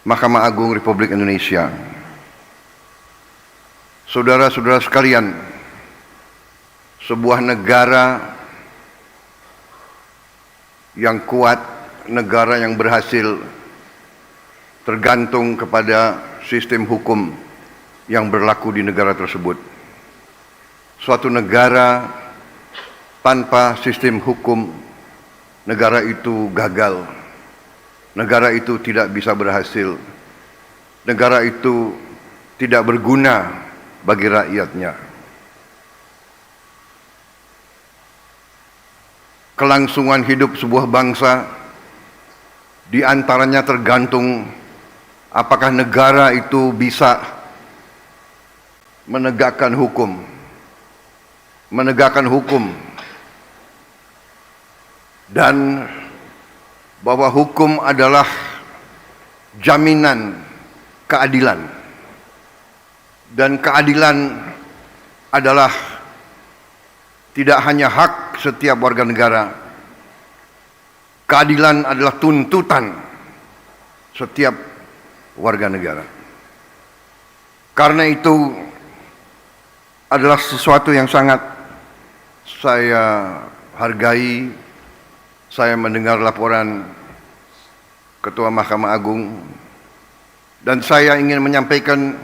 Mahkamah Agung Republik Indonesia. Saudara-saudara sekalian, sebuah negara yang kuat, negara yang berhasil, tergantung kepada sistem hukum yang berlaku di negara tersebut. Suatu negara tanpa sistem hukum, negara itu gagal. Negara itu tidak bisa berhasil. Negara itu tidak berguna bagi rakyatnya. Kelangsungan hidup sebuah bangsa di antaranya tergantung apakah negara itu bisa menegakkan hukum. Dan bahwa hukum adalah jaminan keadilan, dan keadilan adalah tidak hanya hak setiap warga negara. Keadilan adalah tuntutan setiap warga negara. Karena itu adalah sesuatu yang sangat saya hargai. Saya mendengar laporan Ketua Mahkamah Agung dan saya ingin menyampaikan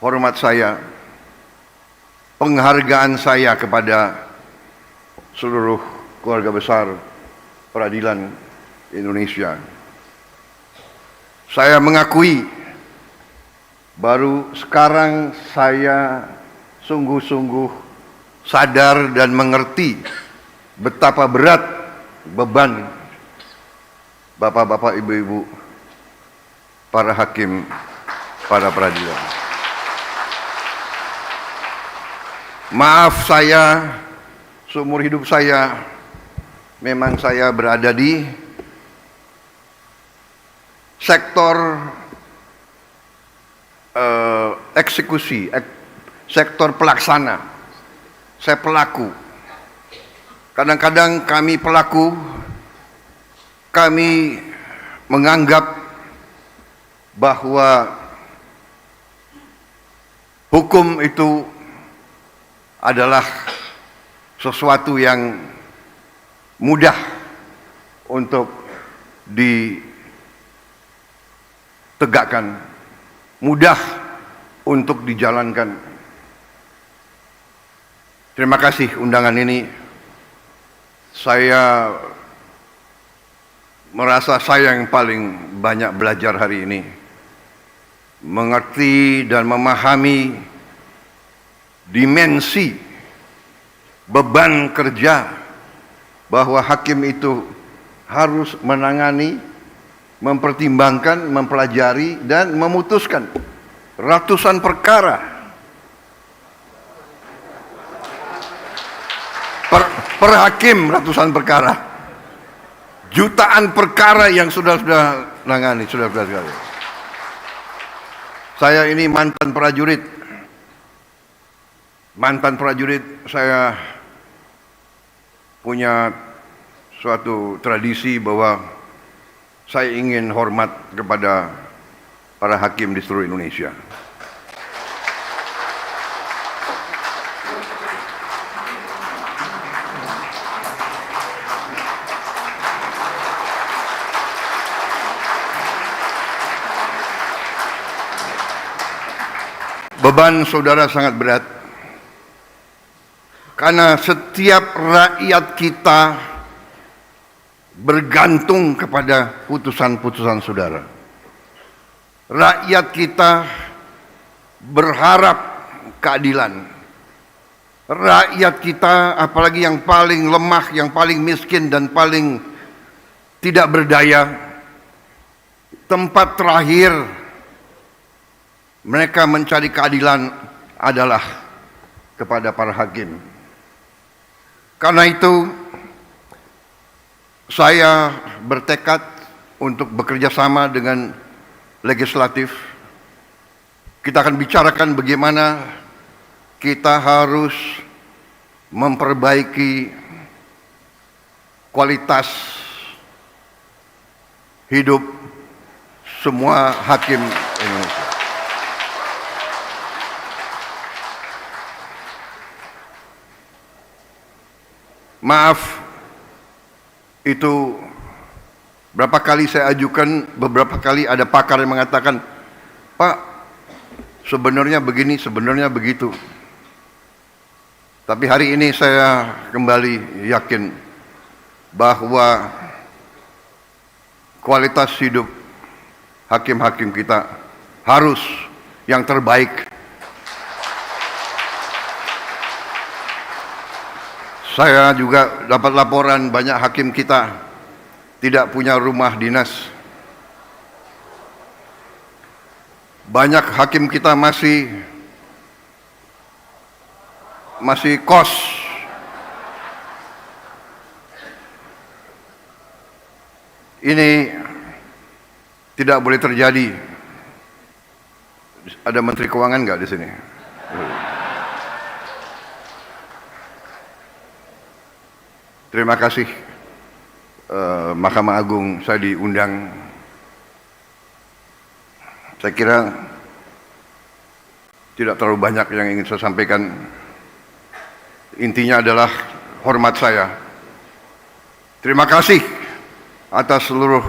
hormat saya, penghargaan saya kepada seluruh keluarga besar peradilan Indonesia. Saya mengakui baru sekarang saya sungguh-sungguh sadar dan mengerti betapa berat beban bapak-bapak, ibu-ibu, para hakim, para peradilan. Maaf, saya seumur hidup saya memang saya berada di sektor eksekusi, sektor pelaksana. Saya pelaku. Kadang-kadang kami pelaku, kami menganggap bahwa hukum itu adalah sesuatu yang mudah untuk ditegakkan, mudah untuk dijalankan. Terima kasih undangan ini. Saya merasa saya yang paling banyak belajar hari ini, mengerti dan memahami dimensi beban kerja bahwa hakim itu harus menangani, mempertimbangkan, mempelajari dan memutuskan ratusan perkara per hakim, ratusan perkara, jutaan perkara yang sudah nangani, sudah sekali. Saya ini mantan prajurit, saya punya suatu tradisi bahwa saya ingin hormat kepada para hakim di seluruh Indonesia. Beban saudara sangat berat, karena setiap rakyat kita bergantung kepada putusan-putusan saudara. Rakyat kita berharap keadilan. Rakyat kita, apalagi yang paling lemah, yang paling miskin dan paling tidak berdaya, tempat terakhir mereka mencari keadilan adalah kepada para hakim. Karena itu, saya bertekad untuk bekerja sama dengan legislatif. Kita akan bicarakan bagaimana kita harus memperbaiki kualitas hidup semua hakim Indonesia. Maaf, itu berapa kali saya ajukan, beberapa kali ada pakar yang mengatakan, Pak, sebenarnya begini, sebenarnya begitu. Tapi hari ini saya kembali yakin bahwa kualitas hidup hakim-hakim kita harus yang terbaik. Saya juga dapat laporan banyak hakim kita tidak punya rumah dinas. Banyak hakim kita masih kos. Ini tidak boleh terjadi. Ada Menteri Keuangan nggak di sini? Terima kasih Mahkamah Agung, saya diundang. Saya kira tidak terlalu banyak yang ingin saya sampaikan. Intinya adalah hormat saya. Terima kasih atas seluruh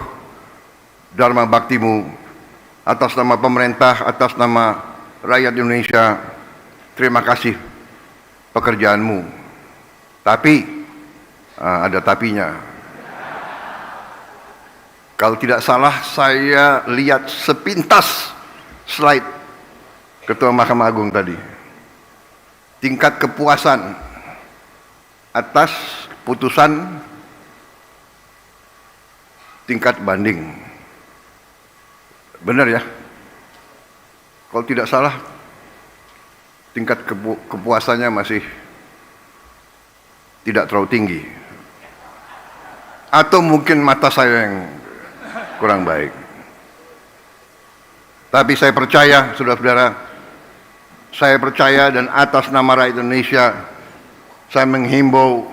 dharma baktimu, atas nama pemerintah, atas nama rakyat Indonesia. Terima kasih pekerjaanmu. Tapi ada tapinya. Kalau tidak salah, saya lihat sepintas slide Ketua Mahkamah Agung tadi. Tingkat kepuasan atas putusan tingkat banding. Benar ya? Kalau tidak salah, tingkat kepuasannya masih tidak terlalu tinggi. Atau mungkin mata saya yang kurang baik. Tapi saya percaya, saudara-saudara, saya percaya dan atas nama rakyat Indonesia, saya menghimbau,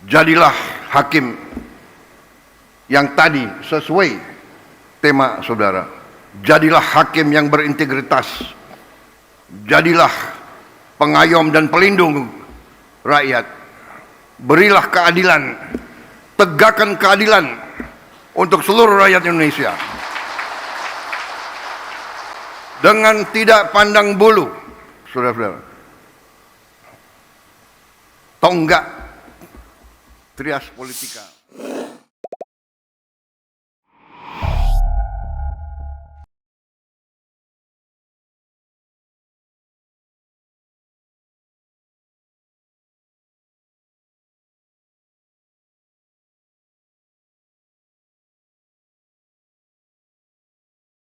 jadilah hakim yang tadi sesuai tema saudara. Jadilah hakim yang berintegritas. Jadilah pengayom dan pelindung rakyat. Berilah keadilan, tegakkan keadilan untuk seluruh rakyat Indonesia. Dengan tidak pandang bulu, saudara-saudara. Tonggak trias politika.